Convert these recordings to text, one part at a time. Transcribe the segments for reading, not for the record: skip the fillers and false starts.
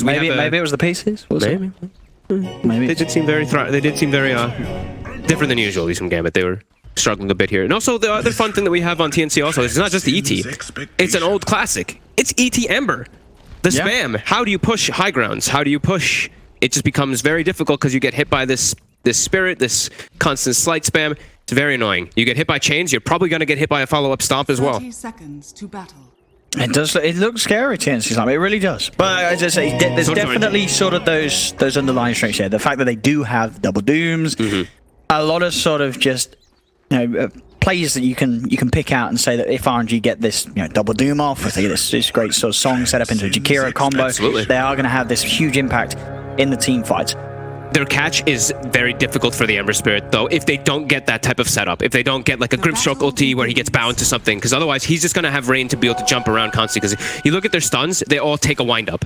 Maybe it was the pieces. Maybe. Maybe They did seem very different than usual, at least from Gambit. They were struggling a bit here. And also, the other fun thing that we have on TNC also is it's not just the ET. It's an old classic. It's ET Ember. The spam. How do you push high grounds? How do you push? It just becomes very difficult because you get hit by this spirit, this constant slight spam. It's very annoying. You get hit by chains, you're probably going to get hit by a follow-up stomp as well. 30 seconds to battle. It does. It looks scary, TNC Slime. It really does. But as I say, there's definitely sort of those underlying strengths here. The fact that they do have double dooms, a lot of sort of just plays that you can pick out and say that if RNG get this double doom off, if they get this great sort of song set up into a Jakiro combo, they are going to have this huge impact in the team fights. Their catch is very difficult for the Ember Spirit, though, if they don't get that type of setup. If they don't get like a Grimstroke ulti where he gets bound to something, because otherwise he's just going to have rain to be able to jump around constantly. Because you look at their stuns, they all take a wind-up.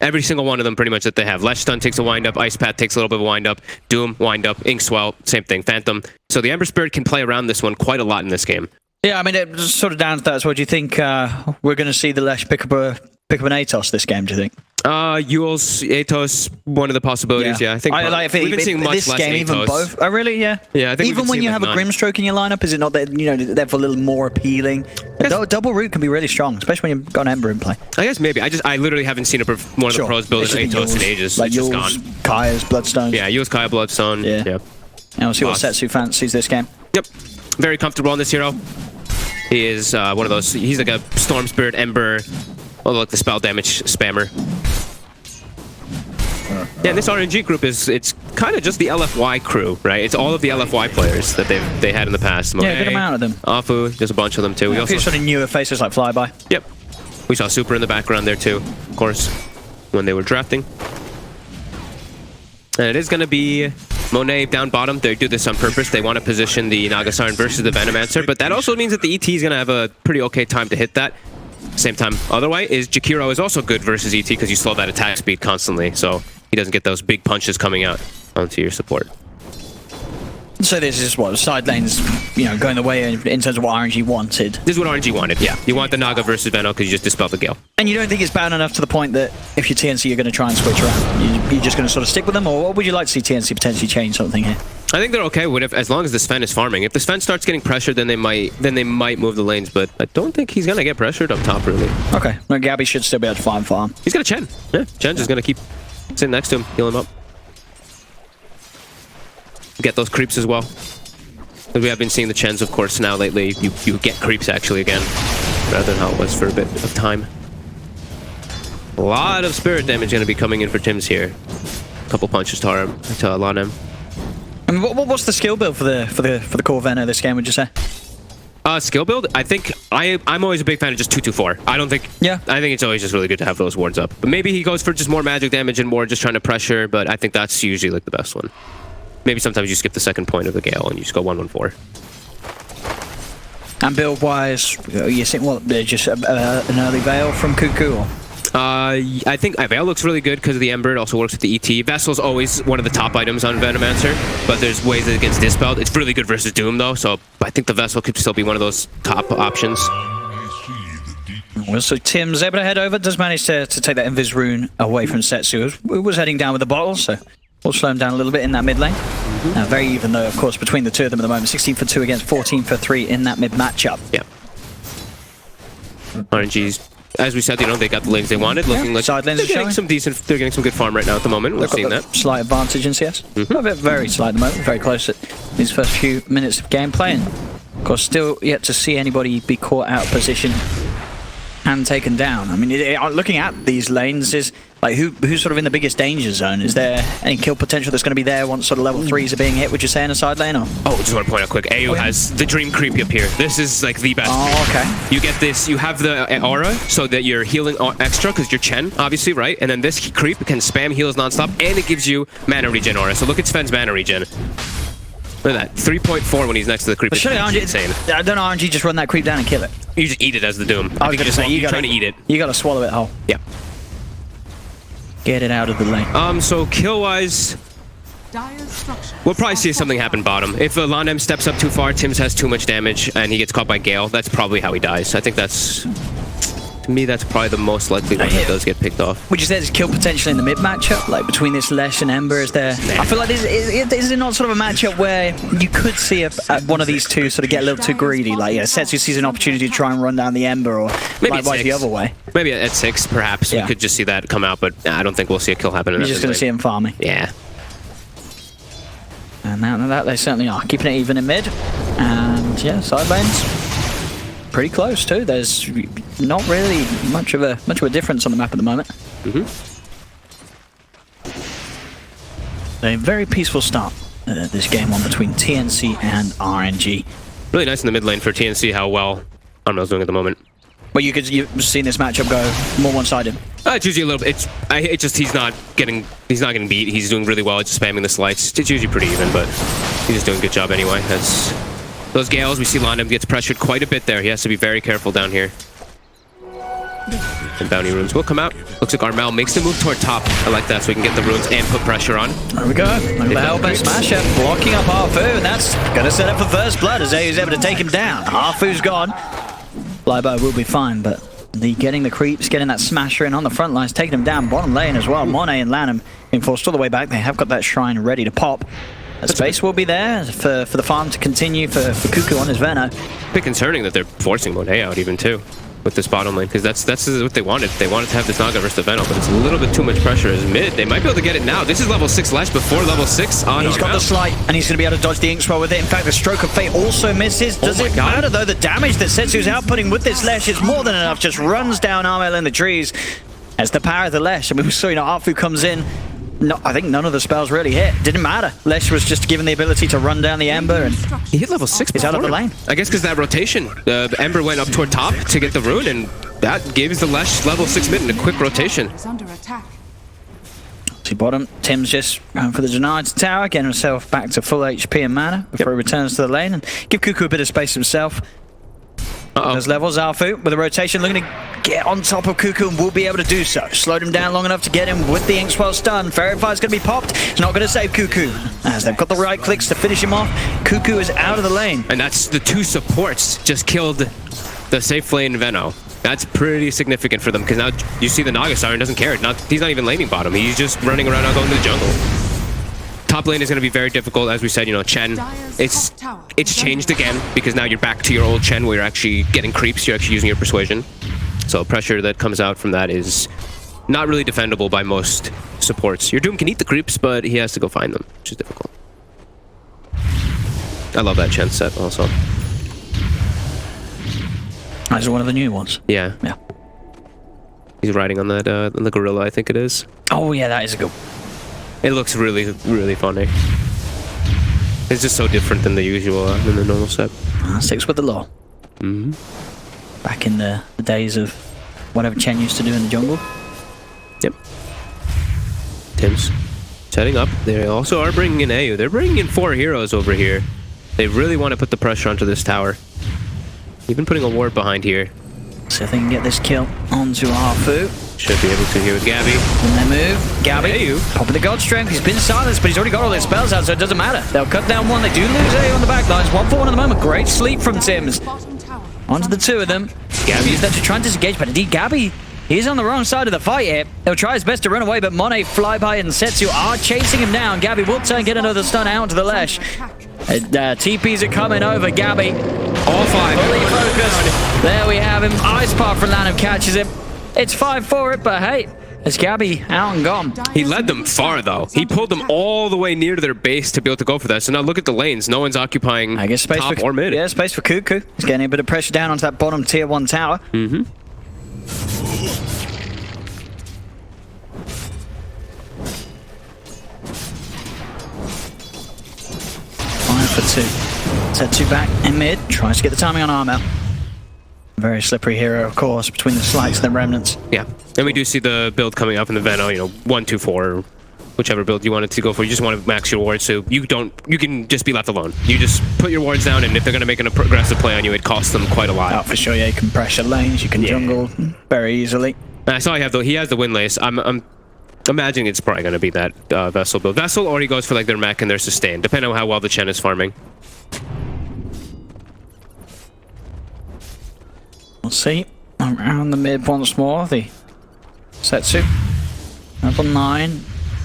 Every single one of them pretty much that they have. Lesh stun takes a wind-up, Ice Path takes a little bit of a wind-up, Doom, wind-up, Inkswell, same thing, Phantom. So the Ember Spirit can play around this one quite a lot in this game. Yeah, I mean, it's sort of down to that. So what do you think we're going to see the Lesh pick up an Atos this game, do you think? Yules, Atos, one of the possibilities, yeah. I think we've been seeing much less game, Atos. even both. Oh, really? Yeah. Yeah, I think even when you have a Grimstroke in your lineup, is it not that therefore a little more appealing? Double root can be really strong, especially when you've got an Ember in play. I guess maybe. I literally haven't seen one of the pros build an Atos in ages. Like it's just Yules, gone. Kaya's Bloodstone. Yeah, Yules, Kaya, Bloodstone. Yeah. And we'll see what Setsu fancies this game. Yep. Very comfortable on this hero. He is one of those. He's like a Storm Spirit, Ember. Oh, look, the spell damage spammer. Yeah, and this RNG group it's kind of just the LFY crew, right? It's all of the LFY players that they had in the past. Yeah, a good amount of them. Afu, there's a bunch of them too. We also sort of newer faces like Flyby. Yep. We saw Super in the background there too, of course, when they were drafting. And it is going to be Monet down bottom. They do this on purpose. They want to position the Nagasiren versus the Venomancer, but that also means that the ET is going to have a pretty okay time to hit that. Same time, otherwise, Jakiro is also good versus ET because you slow that attack speed constantly, so he doesn't get those big punches coming out onto your support. So this is what side lanes, going the way in terms of what RNG wanted. This is what RNG wanted. Yeah, you want the Naga versus Veno because you just dispel the Gale. And you don't think it's bad enough to the point that if you're TNC, you're going to try and switch around? You're just going to sort of stick with them, or what would you like to see TNC potentially change something here? I think they're okay with it as long as the Sven is farming. If the Sven starts getting pressured, then they might move the lanes, but I don't think he's going to get pressured up top, really. Okay. Well, Gabby should still be able to farm. He's got a Chen. Yeah, Chen's just going to keep sitting next to him, heal him up. Get those creeps as well. Because we have been seeing the Chens, of course, now lately. You get creeps, actually, again, rather than how it was for a bit of time. A lot of spirit damage going to be coming in for Tims here. A couple punches to Lanem. And what's the skill build for the core Veno this game, would you say? Skill build? I think I'm always a big fan of just 2-2-4. I think it's always just really good to have those wards up. But maybe he goes for just more magic damage and more just trying to pressure, but I think that's usually like the best one. Maybe sometimes you skip the second point of the Gale and you just go 1-1-4. And build wise, you think just an early Veil from Cuckoo? Or? I think Veil looks really good because of the Ember. It also works with the ET. Vessel's always one of the top items on Venomancer, but there's ways that it gets dispelled. It's really good versus Doom, though, so I think the Vessel could still be one of those top options. Well, so Tim's able to head over. Does manage to take that Invis rune away from Setsu. Who was heading down with the bottle, so we'll slow him down a little bit in that mid lane. Very even, though, of course, between the two of them at the moment. 16 for 2 against 14 for 3 in that mid matchup. Yeah. RNG's, as we said, they got the lanes they wanted. Looking like side lanes they're getting some good farm right now at the moment. We're seeing that. Slight advantage in CS. A bit very slight at the moment. Very close at these first few minutes of gameplay. And of course, still yet to see anybody be caught out of position and taken down. I mean, looking at these lanes, is like who's sort of in the biggest danger zone? Is there any kill potential that's going to be there once sort of level 3s are being hit, would you say, in a side lane? Or? Oh, just want to point out quick, AU has the Dream Creep up here. This is like the best. Oh, okay. You get this, you have the aura so that you're healing extra because you're Chen, obviously, right? And then this creep can spam heals nonstop and it gives you mana regen aura. So look at Sven's mana regen. Look at that, 3.4 when he's next to the creep. But surely RNG, insane. I don't know, RNG just run that creep down and kill it. You just eat it as the Doom. I was going to say, you're trying to eat it. You got to swallow it whole. Yeah. Get it out of the lane. So kill-wise, we'll probably see something happen bottom. If Lanem steps up too far, Tims has too much damage, and he gets caught by Gale, that's probably how he dies. I think that's To me, that's probably the most likely one that does get picked off. Would you say there's kill potential in the mid matchup, like between this Lesh and Ember? Is there? I feel like is it not sort of a matchup where you could see one of these two sort of get a little too greedy? Like, Setsu sees an opportunity to try and run down the Ember, or maybe likewise the other way. Maybe at 6, perhaps we could just see that come out, but I don't think we'll see a kill happen. You're just going to see him farming. Yeah. And now that they certainly are keeping it even in mid, and yeah, side lanes pretty close too. There's not really much of a difference on the map at the moment. A very peaceful start this game on between TNC and RNG. Really nice in the mid lane for TNC. How well Armel's doing at the moment. Well, you've seen this matchup go more one-sided. It's usually a little bit. It's just he's not getting beat. He's doing really well. Just spamming the slides. It's usually pretty even, but he's just doing a good job anyway. That's those Gales. We see London gets pressured quite a bit there. He has to be very careful down here. And bounty runes will come out. Looks like Armel makes the move toward top. I like that, so we can get the runes and put pressure on. There we go. Look at the Hellbent Smasher blocking up Harfu, and that's going to set up for first blood as Ayu's able to take him down. Harfu's gone. Flyby will be fine, but getting the creeps, getting that Smasher in on the front lines, taking him down bottom lane as well. Monet and Lanham being forced all the way back. They have got that shrine ready to pop. The space will be there for the farm to continue for Cuckoo on his Veno. A bit concerning that they're forcing Monet out even too with this bottom lane, because that's what they wanted. They wanted to have this Naga versus the Veno, but it's a little bit too much pressure as mid. They might be able to get it now. This is level 6 Lash before level 6 on He's got the slight, and he's going to be able to dodge the Inkswell with it. In fact, the Stroke of Fate also misses. Does it matter, though? The damage that Setsu's outputting with this Lesh is more than enough. Just runs down Armel in the trees as the power of the Lesh. I mean, we saw, Arfu comes in. No, I think none of the spells really hit. Didn't matter. Lesh was just given the ability to run down the Ember, and he hit level 6 he's out of the lane. I guess because that rotation. The Ember went up toward top to get the rune, and that gives the Lesh level 6 mid in a quick rotation. See bottom, Tim's just going for the denied tower, getting himself back to full HP and mana before he returns to the lane, and give Cuckoo a bit of space himself. Those levels, Alfu with a rotation looking to get on top of Cuckoo and will be able to do so. Slowed him down long enough to get him with the Inkswell stun. Fairy Fire's going to be popped. It's not going to save Cuckoo as they've got the right clicks to finish him off. Cuckoo is out of the lane. And that's the 2 supports just killed the safe lane Veno. That's pretty significant for them, because now you see the Naga Siren doesn't care. He's not even laning bottom. He's just running around out going to the jungle. Top lane is going to be very difficult, as we said. Chen, it's changed again, because now you're back to your old Chen where you're actually getting creeps. You're actually using your persuasion. So pressure that comes out from that is not really defendable by most supports. Your Doom can eat the creeps, but he has to go find them, which is difficult. I love that Chen set also. That's one of the new ones. Yeah. He's riding on that the gorilla, I think it is. Oh yeah, that is a good. It looks really, really funny. It's just so different than the usual, than the normal set. Sticks with the law. Back in the days of whatever Chen used to do in the jungle. Yep. Tim's setting up. They also are bringing in Ayu. They're bringing in 4 heroes over here. They really want to put the pressure onto this tower. Even putting a ward behind here. See if they can get this kill onto Harfu. Should be able to here with Gabby. When they move, Gabby, popping the God Strength. He's been silenced, but he's already got all his spells out, so it doesn't matter. They'll cut down one. They do lose A on the back lines. 1 for 1 at the moment. Great sleep from Tims. Onto the 2 of them. Gabby used that to try and disengage, but indeed Gabby, he's on the wrong side of the fight here. He'll try his best to run away, but Monet, Flyby, and Setsu are chasing him down. Gabby will try and get another stun out to the Lesh. TPs are coming over. Gabby, all 5. Fully focused. There we have him. Ice Path from Lanham catches him. It's 5 for it, but hey, it's Gabby out and gone. He led them far, though. He pulled them all the way near to their base to be able to go for that. So now look at the lanes. No one's occupying top or mid. Yeah, space for Cuckoo. He's getting a bit of pressure down onto that bottom tier 1 tower. 5 for 2. Setsu back in mid. Tries to get the timing on Armel. Very slippery hero, of course, between the slights and the remnants. Yeah, and we do see the build coming up in the Veno, 1, 2, 4, whichever build you wanted to go for. You just want to max your wards, so you can just be left alone. You just put your wards down, and if they're going to make an aggressive play on you, it costs them quite a lot. Oh, for sure, yeah, you can pressure lanes, you can jungle very easily. I saw he has the Windlace. I'm imagining it's probably going to be that Vessel build. Vessel, or he goes for like their mech and their sustain, depending on how well the Chen is farming. We'll see. around the mid once more. The Setsu. Level 9.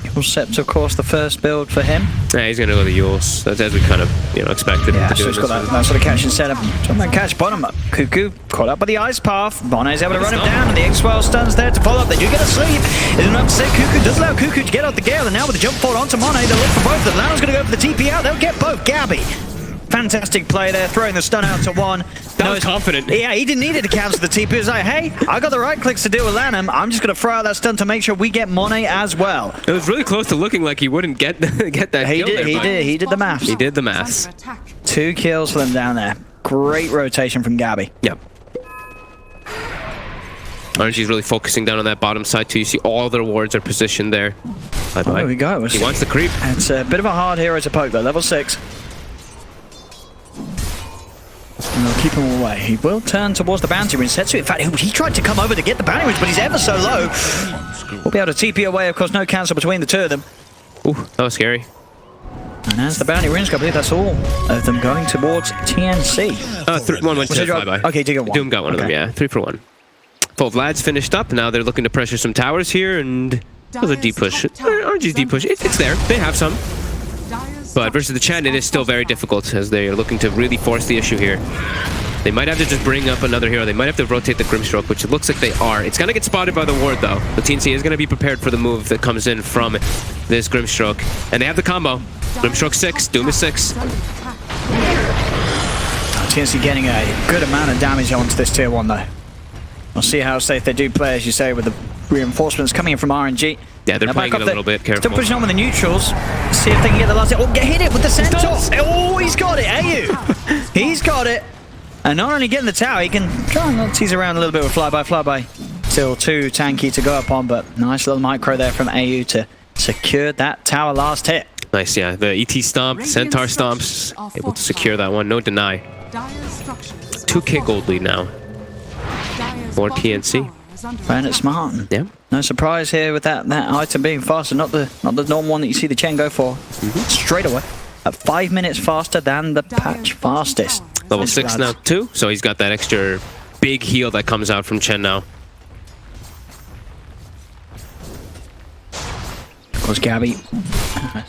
Equals Scepter, of course, the first build for him. Yeah, he's going to go the Yules. That's as we kind of, expected him to do. So he's got that sort of catching setup. Trying to catch bottom up. Cuckoo caught up by the ice path. Mone's able to run him down, and the X-Well stuns there to follow up. They do get a sleep. It's enough to say Cuckoo does allow Cuckoo to get out the gale, and now with the jump forward onto Monet, they'll look for both. The Lano's going to go for the TP out. They'll get both. Gabby. Fantastic play there, throwing the stun out to one. That was confident. Yeah, he didn't need it to cancel the TP. He was like, hey, I got the right clicks to deal with Lanham. I'm just going to throw out that stun to make sure we get Monet as well. It was really close to looking like he wouldn't get that He kill did, there, he did the maths. He did the maths. 2 kills for them down there. Great rotation from Gabby. Yep. RNG's really focusing down on that bottom side too. You see all their wards are positioned there. Oh, there we go. He wants the creep. It's a bit of a hard hero to poke though. Level 6. And they'll keep him away. He will turn towards the bounty ring. Setsu, in fact, he tried to come over to get the bounty rings, but he's ever so low. We'll be able to TP away, of course, no cancel between the two of them. Ooh, that was scary. And as the bounty rings go, I believe that's all of them going towards TNC. One went to flyby. Okay, Doom got one. Doom got one of them, yeah. 3 for 1. Full Vlad's finished up. Now they're looking to pressure some towers here, and that was a deep push. RNG's deep push. It's there. They have some. But versus the Chen, it is still very difficult as they are looking to really force the issue here. They might have to just bring up another hero. They might have to rotate the Grimstroke, which it looks like they are. It's going to get spotted by the ward, though. The TNC is going to be prepared for the move that comes in from this Grimstroke. And they have the combo. Grimstroke 6, Doom is 6. TNC getting a good amount of damage onto this tier 1, though. We'll see how safe they do play, as you say, with the reinforcements coming in from RNG. Yeah, they're playing it a little bit careful. Still pushing on with the neutrals. See if they can get the last hit. Oh, hit it with the centaur. Oh, he's got it. AU. He's got it. And not only getting the tower, he can try and tease around a little bit with flyby. Still too tanky to go up on, but nice little micro there from AU to secure that tower last hit. Nice, yeah. The ET stomp, Centaur stomps, able to secure that one. No deny. 2k gold lead now. More TNC. Playing it smart. Yeah. No surprise here with that item being faster. Not the normal one that you see the Chen go for. Straight away. At 5 minutes faster than the patch fastest. Level 6 now too, so he's got that extra big heal that comes out from Chen now. Of course, Gabby,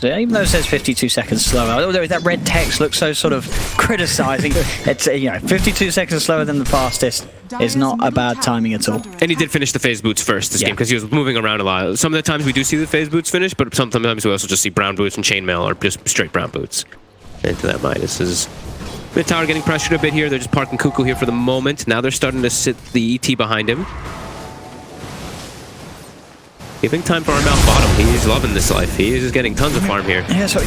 even though it says 52 seconds slower, although that red text looks so sort of criticizing, it's 52 seconds slower than the fastest is not a bad timing at all. And he did finish the phase boots first this game because he was moving around a lot. Some of the times we do see the phase boots finish, but sometimes we also just see brown boots and chainmail or just straight brown boots. Into that Midas is mid tower getting pressured a bit here. They're just parking Cuckoo here for the moment. Now they're starting to sit the ET behind him. Giving time for our mouth bottom. He's loving this life. He is getting tons of farm here. Yeah, so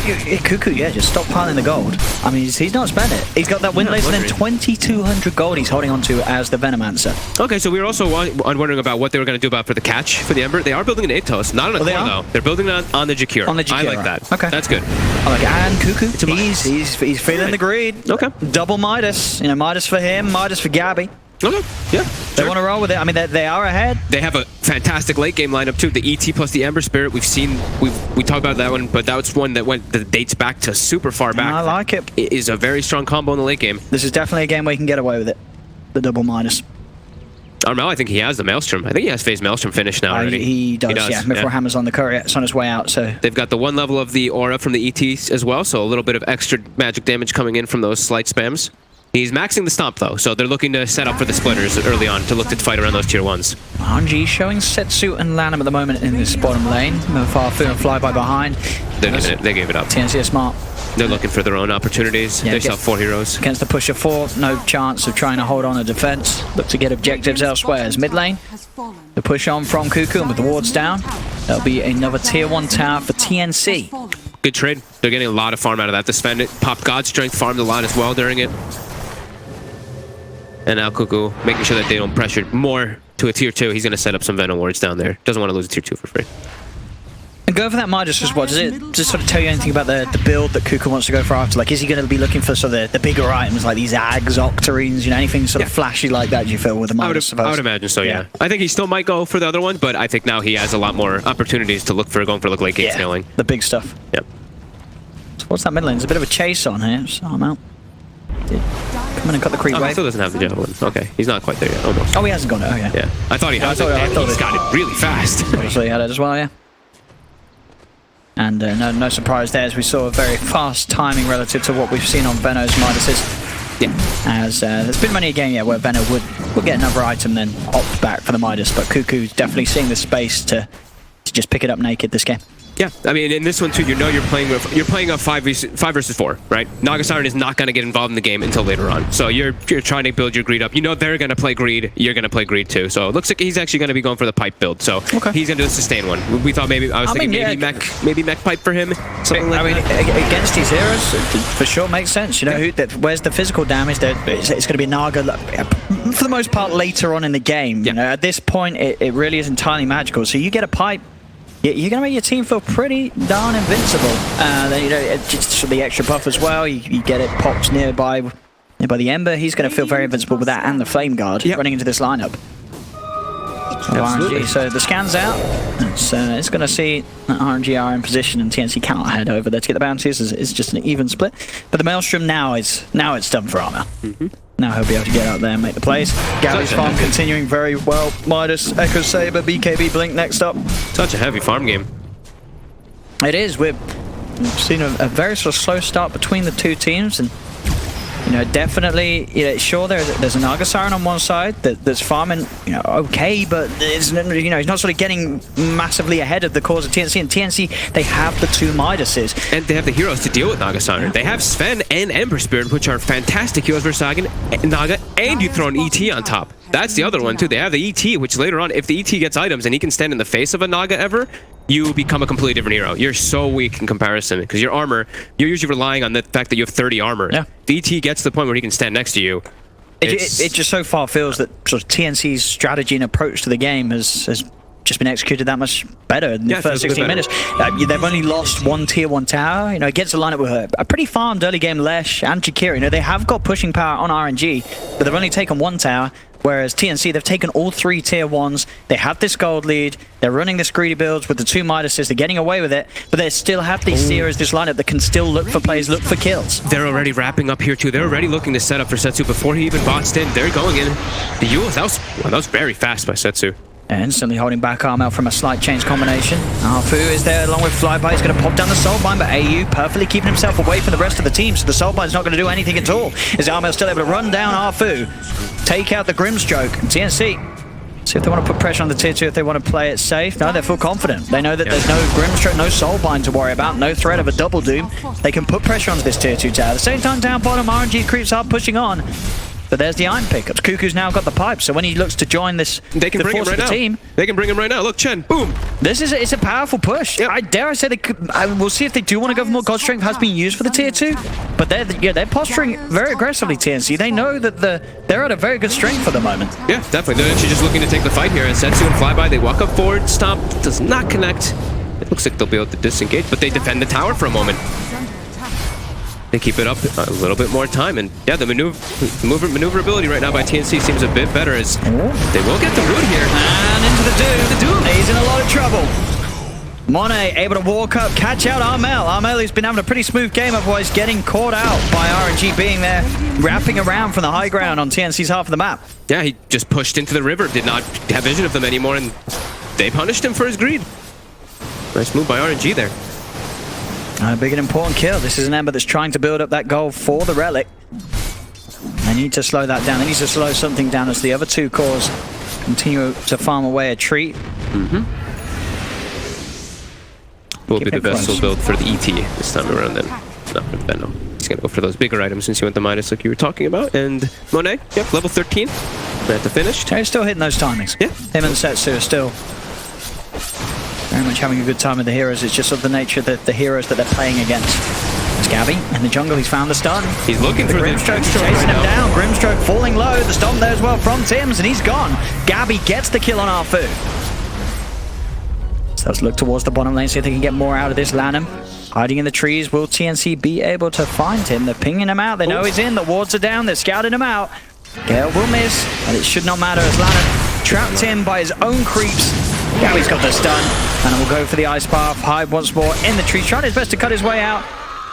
Cuckoo, just stop piling the gold. I mean, he's not spent it. He's got that win laser and then 2,200 gold he's holding on to as the Venomancer. Okay, so we were also wondering about what they were going to do about for the catch for the Ember. They are building an Atos, not on a core though. They're building it on the Jakir. On the Jakir. I like that. Okay. That's good. I like it. And Cuckoo, he's feeling the greed. Okay. Double Midas. Midas for him, Midas for Gabby. Okay, yeah. They want to roll with it. I mean, they are ahead. They have a fantastic late game lineup too. The ET plus the Ember Spirit. We talked about that one, but that's one that dates back to super far back. I like it. It is a very strong combo in the late game. This is definitely a game where you can get away with it. The double Midas. Armel, I think he has the Maelstrom. I think he has phase Maelstrom finished now already. He does, yeah. Mithril Hammer's on the courier. It's on his way out, so... They've got the 1 level of the aura from the ETs as well, so a little bit of extra magic damage coming in from those slight spams. He's maxing the stomp though, so they're looking to set up for the splitters early on to look to fight around those tier 1s. RNG showing Setsu and Lanham at the moment in this bottom lane. Farfu and Flyby behind. They gave it up. TNC are smart. They're looking for their own opportunities. They still have 4 heroes. Against the push of 4, no chance of trying to hold on a defense. Look to get objectives elsewhere. As mid lane, the push on from Cuckoo, and with the wards down, there'll be another tier 1 tower for TNC. Good trade. They're getting a lot of farm out of that. This Fendit popped God Strength, farmed a lot as well during it. And now Cuckoo making sure that they don't pressure more to a tier 2. He's going to set up some Venom wards down there. Doesn't want to lose a tier 2 for free. And go for that Midas as well. Does it just sort of tell you anything about the build that Cuckoo wants to go for after? Like, is he going to be looking for sort of the bigger items like these Ags, Octarines, anything sort of flashy like that, do you feel, with the Midas? I would imagine so, yeah. I think he still might go for the other one, but I think now he has a lot more opportunities to look for late game scaling. The big stuff. Yep. So what's that mid lane? There's a bit of a chase on here, so I'm out. I'm gonna cut the creep Oh, he wave. still doesn't have the javelin. Okay, he's not quite there yet. Almost. Oh, he hasn't got it. Oh, yeah. Yeah, I thought he had it. I thought He's got it really fast. So he had it as well, yeah. And no surprise there, as we saw a very fast timing relative to what we've seen on Veno's Midases. Yeah. As there's been many a game, yeah, where Veno would get another item, then opt back for the Midas, but Cuckoo's definitely seeing the space to just pick it up naked this game. Yeah, I mean, in this one too, you know you're playing a 5 versus 4, right? Naga Siren is not going to get involved in the game until later on. So you're trying to build your greed up. You know they're going to play greed. You're going to play greed too. So it looks like he's actually going to be going for the pipe build. So he's going to do the sustain one. We thought maybe maybe mech pipe for him. Something like that. Against these heroes, for sure makes sense. You know, where's the physical damage? It's going to be Naga for the most part later on in the game. You know, at this point, it really is entirely magical. So you get a pipe. You're going to make your team feel pretty darn invincible. Then, you know, just for the extra buff as well, you get it popped nearby the Ember. He's going to feel very invincible with that and the Flame Guard running into this lineup. RNG. So the scan's out. It's going to see that RNG are in position and TNC cannot head over there to get the bounties. It's just an even split. But the Maelstrom now it's done for Armor. Now he'll be able to get out there and make the plays. Gabby's farm continuing very well. Midas, Echo Saber, BKB Blink next up. Such a heavy farm game. It is. We've seen a very sort of slow start between the two teams, and you know, definitely, you know, sure there's a Naga Siren on one side that's farming, you know, okay, but it's, you know, he's not sort of getting massively ahead of the cause of TNC. And TNC, they have the two Midases. And they have the heroes to deal with Naga Siren. Yeah. They have Sven and Ember Spirit, which are fantastic heroes versus Naga, and you throw an ET on top. That's the other one too. They have the ET, which later on, if the ET gets items and he can stand in the face of a Naga ever, you become a completely different hero. You're so weak in comparison because your armor, you're usually relying on the fact that you have 30 armor. Yeah. The ET gets to the point where he can stand next to you. It just so far feels that sort of TNC's strategy and approach to the game has just been executed that much better in the first 16 minutes. They've only lost one tier 1 tower, you know, against a lineup with a pretty farmed early game Lesh and Jakiri. You know, they have got pushing power on RNG, but they've only taken one tower. Whereas TNC, they've taken all 3 tier 1s. They have this gold lead. They're running this greedy builds with the 2 Midases. They're getting away with it, but they still have these Seers, this lineup that can still look for plays, look for kills. They're already wrapping up here too. They're already looking to set up for Setsu before he even bots in. They're going in. The Yules, that was very fast by Setsu. Instantly holding back Armel from a slight change combination. Arfu is there along with Flyby. He's going to pop down the Soulbind, but AU perfectly keeping himself away from the rest of the team, so the Soulbind's not going to do anything at all. Is Armel still able to run down Arfu, take out the Grimstroke? TNC, see if they want to put pressure on the tier 2, if they want to play it safe. No, they're full confident. They know that there's no Grimstroke, no Soulbind to worry about, no threat of a double doom. They can put pressure onto this tier 2 tower. At the same time, down bottom, RNG creeps are pushing on. But there's the iron pickups. Cuckoo's now got the pipe, so when he looks to join this, they can bring him right now. Team, they can bring him right now. Look, Chen, boom. This is it's a powerful push. Yep. I dare say they could. We'll see if they do want to go for more. God Strength has been used for the tier 2, but they're posturing very aggressively. TNC, they know that they're at a very good strength for the moment. Yeah, definitely. They're actually just looking to take the fight here. And Setsu and Flyby, they walk up forward. Stomp does not connect. It looks like they'll be able to disengage, but they defend the tower for a moment. They keep it up a little bit more time, and yeah, the maneuverability right now by TNC seems a bit better as they will get the root here. And into the Doom. He's in a lot of trouble. Monet able to walk up, catch out Armel. Armel, who's been having a pretty smooth game, otherwise getting caught out by RNG being there, wrapping around from the high ground on TNC's half of the map. Yeah, he just pushed into the river, did not have vision of them anymore, and they punished him for his greed. Nice move by RNG there. A big and important kill. This is an Ember that's trying to build up that goal for the Relic. They need to slow that down. They need to slow something down as the other 2 cores continue to farm away a treat. Will be the vessel build for the ET this time around then. Not for the Venom. He's going to go for those bigger items since you went the Midas like you were talking about. And Monet, yep, level 13. At the finish. He's still hitting those timings. Yeah. Him and Setsu are still very much having a good time with the heroes. It's just of the nature that the heroes that they're playing against. It's Gabby in the jungle. He's found the stun. He's looking for the Grimstroke. He's chasing him down. Grimstroke falling low. The stomp there as well from Tim's, and he's gone. Gabby gets the kill on Arfu. So let's look towards the bottom lane, see if they can get more out of this Lanham. Hiding in the trees. Will TNC be able to find him? They're pinging him out. They know he's in. The wards are down. They're scouting him out. Gale will miss, but it should not matter as Lanham trapped in by his own creeps. Gabby's got the stun, and will go for the ice path. Hide once more in the tree, trying his best to cut his way out.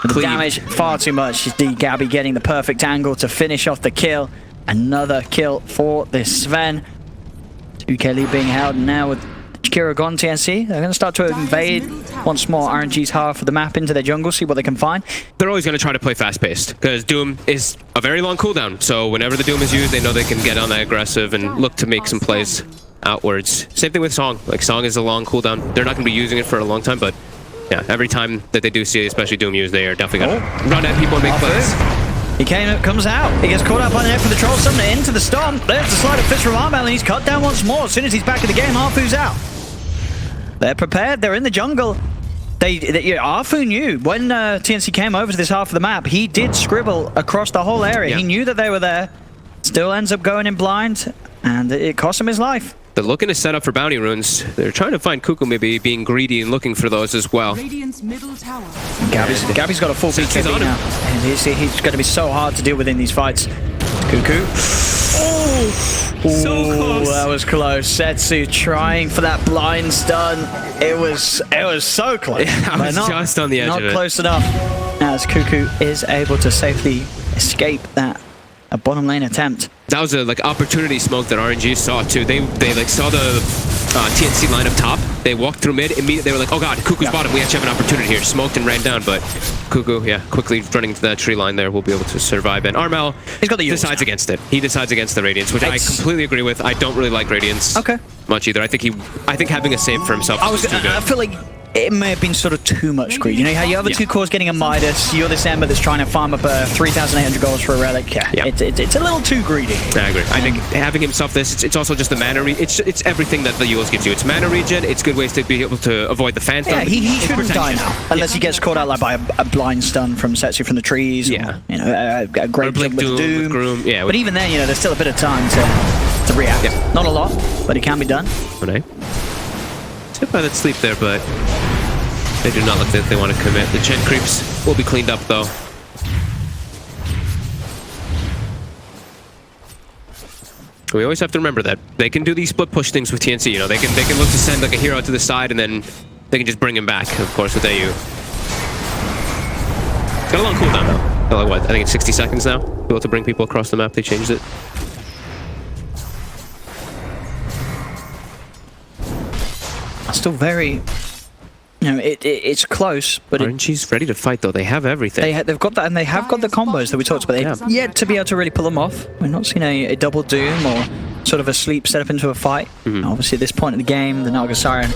The Clean. damage far too much. Gabby getting the perfect angle to finish off the kill. Another kill for this Sven. 2K lead being held now with Kira gone. TNC, they're going to start to invade once more RNG's half of the map into their jungle, see what they can find. They're always going to try to play fast-paced because Doom is a very long cooldown. So whenever the Doom is used, they know they can get on that aggressive and look to make some plays outwards. Same thing with Song. Like, Song is a long cooldown. They're not going to be using it for a long time, but yeah, every time that they do see, especially Doom used, they are definitely going to run at people and make plays. He comes out. He gets caught up on the net for the troll summoner into the stomp. There's the slide of fist from Armel, and he's cut down once more. As soon as he's back in the game, Arfu's out. They're prepared. They're in the jungle. Arfu knew when TNC came over to this half of the map, he did scribble across the whole area. Yeah. He knew that they were there. Still ends up going in blind, and it cost him his life. They're looking to set up for bounty runes. They're trying to find Cuckoo, maybe being greedy and looking for those as well. Radiant's middle tower. Gabby's got a full BKB now. And he's going to be so hard to deal with in these fights. Cuckoo. Oh, so close. That was close. Setsu trying for that blind stun. It was so close. Yeah, I was just on the edge of it. Not close enough. As Cuckoo is able to safely escape that bottom lane attempt. That was a opportunity smoke that RNG saw too. They saw the TNC line up top. They walked through mid. Immediately they were like, oh god, Cuckoo's bottom. We actually have an opportunity here. Smoked and ran down, but Cuckoo, quickly running to that tree line there, will be able to survive. And Armel decides against it. He decides against the Radiance, which I completely agree with. I don't really like Radiance much either. I think having a save for himself is too good. I feel like it may have been sort of too much greed. You know how your other two cores getting a Midas, you're this Ember that's trying to farm up 3,800 gold for a relic. Yeah. It's a little too greedy. I agree. I think having himself this, it's also just the mana it's everything that the Eul's gives you. It's mana regen, it's good ways to be able to avoid the Phantom. Yeah, he shouldn't die now. Unless he gets caught out by a blind stun from Setsu from the trees. Yeah. Or, a great jump with Doom. With Groom. Yeah, but even then, there's still a bit of time to react. Yeah. Not a lot, but it can be done. Okay. Tip by that sleep there, but they do not look like they want to commit. The Chen creeps will be cleaned up, though. We always have to remember that they can do these split push things with TNC. They can look to send a hero to the side, and then they can just bring him back. Of course, with AU. Got a long cooldown though. What? I think it's 60 seconds now. Able to bring people across the map. They changed it. Still very. It's close, but RNG's ready to fight, though. They have everything. They've got that, and they have got the combos that we talked about. They've yet to be able to really pull them off. We've not seen a double Doom or sort of a sleep set up into a fight. Obviously, at this point in the game, the Naga Siren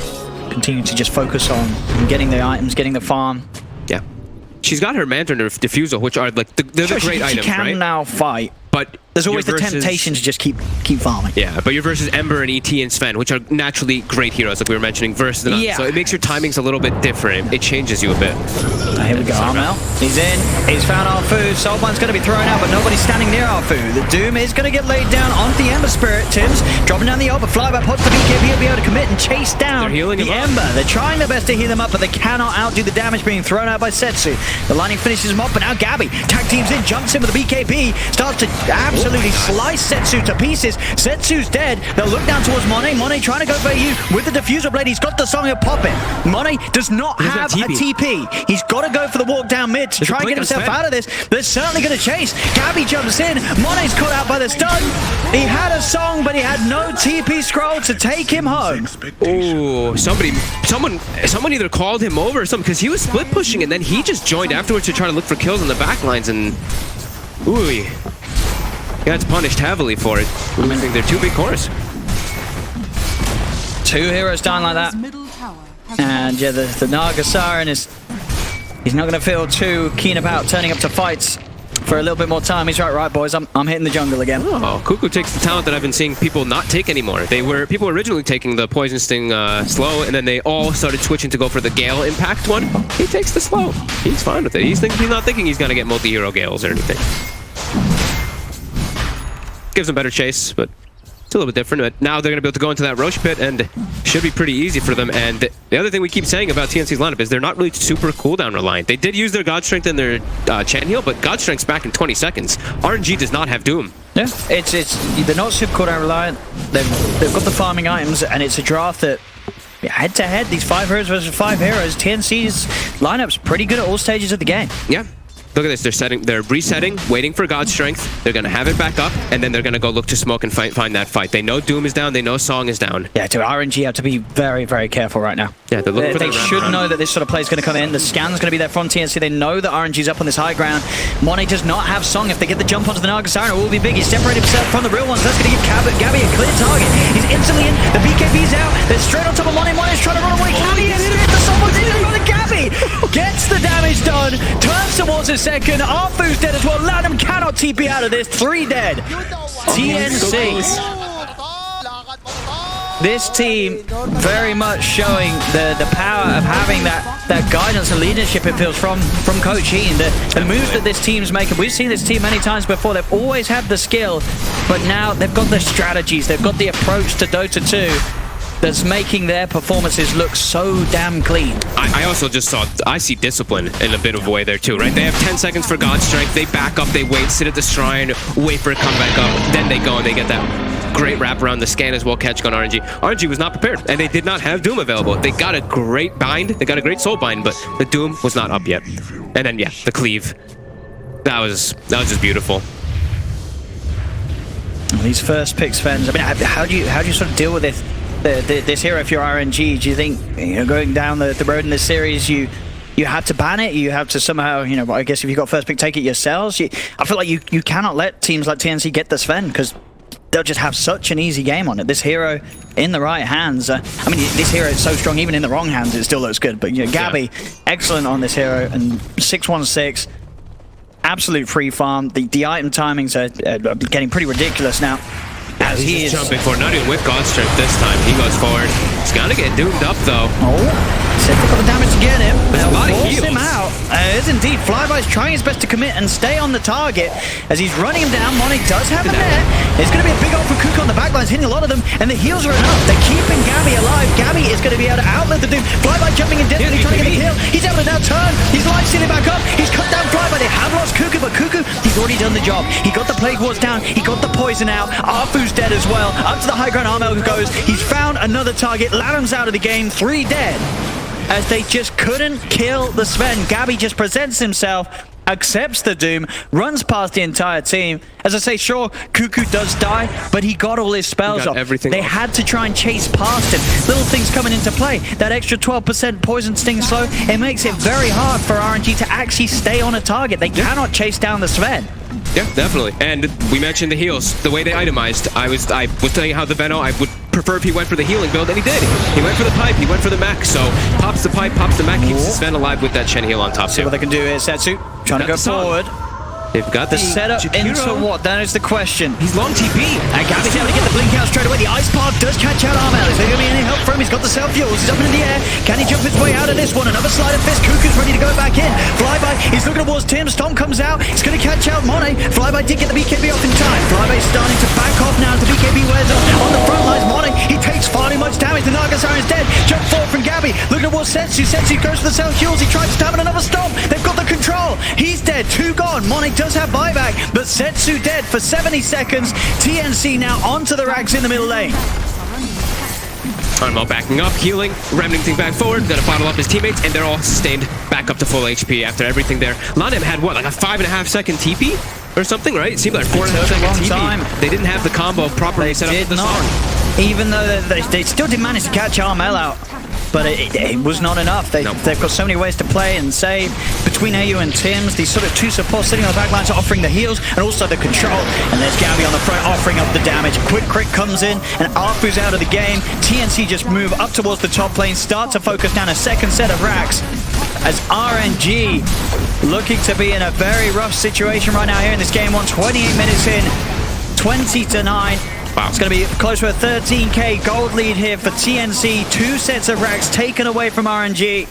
continue to just focus on getting the items, getting the farm. Yeah. She's got her Manta Nerf Diffusal, which are they're the great items, right? She can now fight. But there's always the temptation to just keep farming. Yeah, but you're versus Ember and ET and Sven, which are naturally great heroes, like we were mentioning, versus the so it makes your timings a little bit different. It changes you a bit. Here we go, Armel. He's in. He's found Arfu. Soulbind's going to be thrown out, but nobody's standing near Arfu. The Doom is going to get laid down onto the Ember Spirit. Tim's dropping down the ult, but flyby pots the BKB. He'll be able to commit and chase down the Ember. They're trying their best to heal them up, but they cannot outdo the damage being thrown out by Setsu. The lining finishes him off, but now Gabby tag teams in, jumps in with the BKB, starts to absolutely slice Setsu to pieces. Setsu's dead. They'll look down towards Monet. Monet trying to go for you with the diffuser blade. He's got the song, he'll pop it. Monet does not have a TP. He's got to go for the walk down mid to try and get himself out of this. They're certainly going to chase. Gabby jumps in. Monet's caught out by the stun. He had a song, but he had no TP scroll to take him home. Oh, someone either called him over or something, because he was split pushing and then he just joined afterwards to try to look for kills on the back lines, and ooh, he gets punished heavily for it. I think they're two big cores. Two heroes down like that. And yeah, the Naga Siren he's not going to feel too keen about turning up to fights for a little bit more time. He's right, boys, I'm hitting the jungle again. Oh, Cuckoo takes the talent that I've been seeing people not take anymore. People were originally taking the Poison Sting slow, and then they all started switching to go for the Gale Impact one. He takes the slow. He's fine with it. He's not thinking he's going to get multi-hero Gales or anything. Gives him better chase, but it's a little bit different. But now they're going to be able to go into that Roche pit, and should be pretty easy for them. And the other thing we keep saying about TNC's lineup is they're not really super cooldown reliant. They did use their God Strength and their Chan Heal, but God Strength's back in 20 seconds. RNG does not have Doom. Yeah, they're not super cooldown reliant. They've got the farming items, and it's a draft that head-to-head, these 5 heroes versus 5 heroes, TNC's lineup's pretty good at all stages of the game. Yeah. Look at this. They're resetting, waiting for God's strength. They're gonna have it back up, and then they're gonna go look to smoke and find that fight. They know Doom is down. They know Song is down. Yeah, to RNG have to be very, very careful right now. Yeah, they're looking for they should round. know that this sort of play is going to come in. The scan's going to be there from TNC. They know that RNG's up on this high ground. Monet does not have Song. If they get the jump onto the Naga Siren, it will be big. He's separated himself from the real ones. That's going to give Gabby a clear target. He's instantly in. The BKB's out. They're straight on top of Monet. Monet's trying to run away. Gabby gets hit. Someone's in front of Gabby. Gets the damage done. Turns towards a second. Arfu's dead as well. Lanham cannot TP out of this. 3 dead. TNC. This team very much showing the power of having that guidance and leadership, it feels, from Coach Ian. The moves that this team's making, we've seen this team many times before. They've always had the skill, but now they've got the strategies, they've got the approach to Dota 2 that's making their performances look so damn clean. I also just I see discipline in a bit of a way there too, right? They have 10 seconds for God's strength. They back up, they wait, sit at the shrine, wait for it to come back up. Then they go and they get that great wrap around the scan as well, catch on RNG. RNG was not prepared, and they did not have Doom available. They got a great bind, they got a great soul bind, but the Doom was not up yet. And then, yeah, the cleave. That was just beautiful. These first picks, Fens. I mean, how do you sort of deal with this hero if you're RNG? Do you think, going down the road in this series, you have to ban it? You have to somehow, I guess if you got first pick, take it yourselves? I feel like you cannot let teams like TNC get the Sven, because they'll just have such an easy game on it. This hero in the right hands, I mean, this hero is so strong, even in the wrong hands, it still looks good. But, Gabby, excellent on this hero, and 616, absolute free farm. The item timings are getting pretty ridiculous now. As he is jumping for, not even with God's strength this time. He goes forward. He's gonna get doomed up though. Set a couple of damage to get him. There's a lot of force heals. him out. Is indeed. Flyby's trying his best to commit and stay on the target as he's running him down. Monet does have a net. It's going to be a big ult for Kuka on the backlines, hitting a lot of them, and the heals are enough. They're keeping Gabby alive. Gabby is going to be able to outlive the Doom. Flyby jumping in desperately trying to get the heal. He's able to now turn. He's life stealing back up. He's cut down Flyby. They have lost Kuku, but Kuku, he's already done the job. He got the Plague Wards down. He got the poison out. Arfu's dead as well. Up to the high ground, Armel goes. He's found another target. Lanham's out of the game. 3 dead. As they just couldn't kill the Sven. Gabby just presents himself, accepts the Doom, runs past the entire team. As I say, sure, Kuku does die, but he got all his spells off. They had to try and chase past him. Little things coming into play. That extra 12% poison sting slow, it makes it very hard for RNG to actually stay on a target. They cannot chase down the Sven. Yeah, definitely. And we mentioned the heals, the way they itemized. I was telling you how the Veno, I would prefer if he went for the healing build, and he did. He went for the pipe, he went for the mech, so pops the pipe, pops the mech, keeps the Sven alive with that Shen heal on top too. See what they can do here. Setsu trying to go forward. They've got the setup into what? That is the question. He's long TP. And Gabby's able to get the blink out straight away. The ice path does catch out Armel. Is there going to be any help for him? He's got the self-fuels. He's up in the air. Can he jump his way out of this one? Another slide of fist. Kuku's ready to go back in. Flyby, he's looking towards Tim. Stomp comes out. He's going to catch out Monet. Flyby did get the BKB off in time. Flyby's starting to back off now as the BKB wears off. On the front lines, Monet, he takes far too much damage. The Naga Siren's dead. Jump forward from Gabby. Looking towards Setsu. Setsu goes for the self-fuels. He tries to stab another Stomp. They've got the control. He's dead. 2 gone. Monet does have buyback. But Setsu dead for 70 seconds. TNC now onto the racks in the middle lane. Armel backing up, healing, remnanting back forward, gonna bottle up his teammates, and they're all sustained back up to full HP after everything there. Lanham had what, like a 5.5 second TP or something, right? It seemed like 4.5 second TP. Time. They didn't have the combo properly set up at the start. Even though they still did manage to catch Armel out. But it was not enough. They've got so many ways to play and save. Between AU and Tims, these sort of 2 supports sitting on the back lines are offering the heals and also the control. And there's Gabby on the front offering up the damage. Quick crit comes in and Arfu's out of the game. TNC just move up towards the top lane, start to focus down a second set of racks. As RNG looking to be in a very rough situation right now here in this game. 28 minutes in, 20-9. Wow. It's going to be close to a 13k gold lead here for TNC. 2 sets of racks taken away from RNG.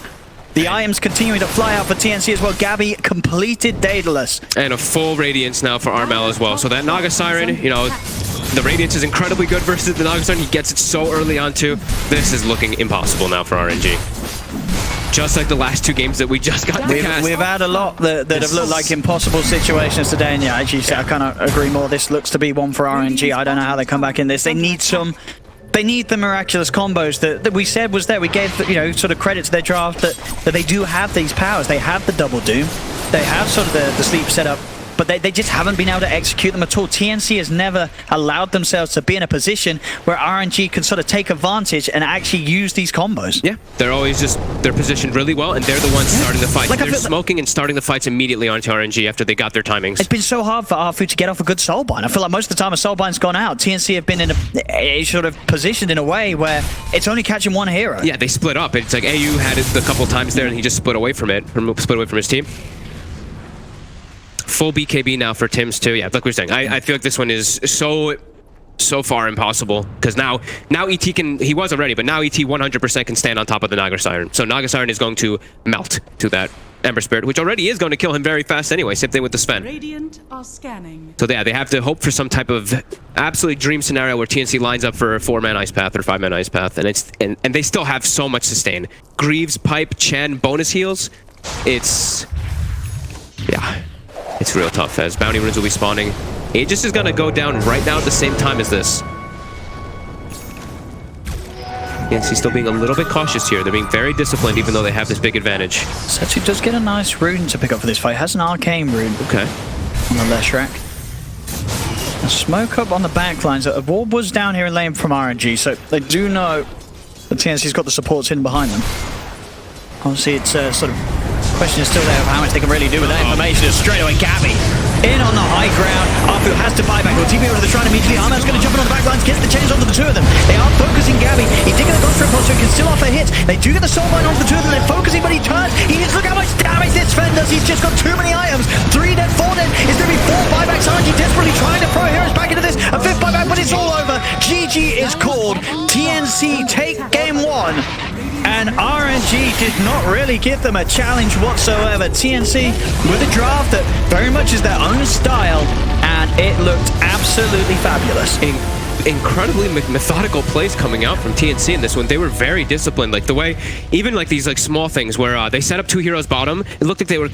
The items continuing to fly out for TNC as well. Gabby completed Daedalus. And a full Radiance now for Armel as well. So that Naga Siren, the Radiance is incredibly good versus the Naga Siren. He gets it so early on too. This is looking impossible now for RNG. Just like the last 2 games that we just got to cast. We've had a lot that have looked like impossible situations today, and I kind of agree more. This looks to be one for RNG. I don't know how they come back in this. They need some They need the miraculous combos that we said was there. We gave, you know, sort of credit to their draft that they do have these powers. They have the double doom. They have sort of the sleep setup, but they just haven't been able to execute them at all. TNC has never allowed themselves to be in a position where RNG can sort of take advantage and actually use these combos. Yeah, they're positioned really well, and they're the ones starting the fight. Like they're smoking and starting the fights immediately onto RNG after they got their timings. It's been so hard for Arfu to get off a good soulbind. I feel like most of the time a soulbind's gone out, TNC have been in a sort of positioned in a way where it's only catching one hero. Yeah, they split up. It's like AU had it a couple times there, and he just split away from it, split away from his team. Full BKB now for Tims too. Yeah, like we were saying, I feel like this one is so far impossible, because now ET can, he was already, but now ET 100% can stand on top of the Naga Siren. So Naga Siren is going to melt to that Ember Spirit, which already is going to kill him very fast anyway. Same thing with the Sven. Radiant are scanning. So yeah, they have to hope for some type of absolute dream scenario where TNC lines up for a 4-man Ice Path or 5-man Ice Path, and they still have so much sustain. Greaves, Pipe, Chen, bonus heals. It's real tough as bounty runes will be spawning. Aegis is going to go down right now at the same time as this. TNC still being a little bit cautious here. They're being very disciplined even though they have this big advantage. Setsu does get a nice rune to pick up for this fight. Has an arcane rune. Okay. On the Leshrac. A smoke up on the back lines. A ward was down here in lane from RNG, so they do know that TNC's got the supports in behind them. Obviously, it's sort of question is still there of how much they can really do with that information. Straight away, Gabby in on the high ground. Arfu has to buy back. Will TP over to the shrine immediately. Arman's going to jump in on the back lines, gets the chains onto the two of them. They are focusing Gabby. He's digging the ghost trip so he can still offer hits. They do get the soulbind onto the two of them. They're focusing, but he turns. He needs to look how much damage this Sven does. He's just got too many items. 3 dead, 4 dead. Is there going to be 4 buybacks? RNG desperately trying to throw heroes back into this. A 5th buyback, but it's all over. GG is called. TNC take game 1. And RNG did not really give them a challenge whatsoever. TNC with a draft that very much is their own style, and it looked absolutely fabulous. Incredibly methodical plays coming out from TNC in this one. They were very disciplined. Like the way, even like these like small things where they set up 2 heroes bottom, it looked like they were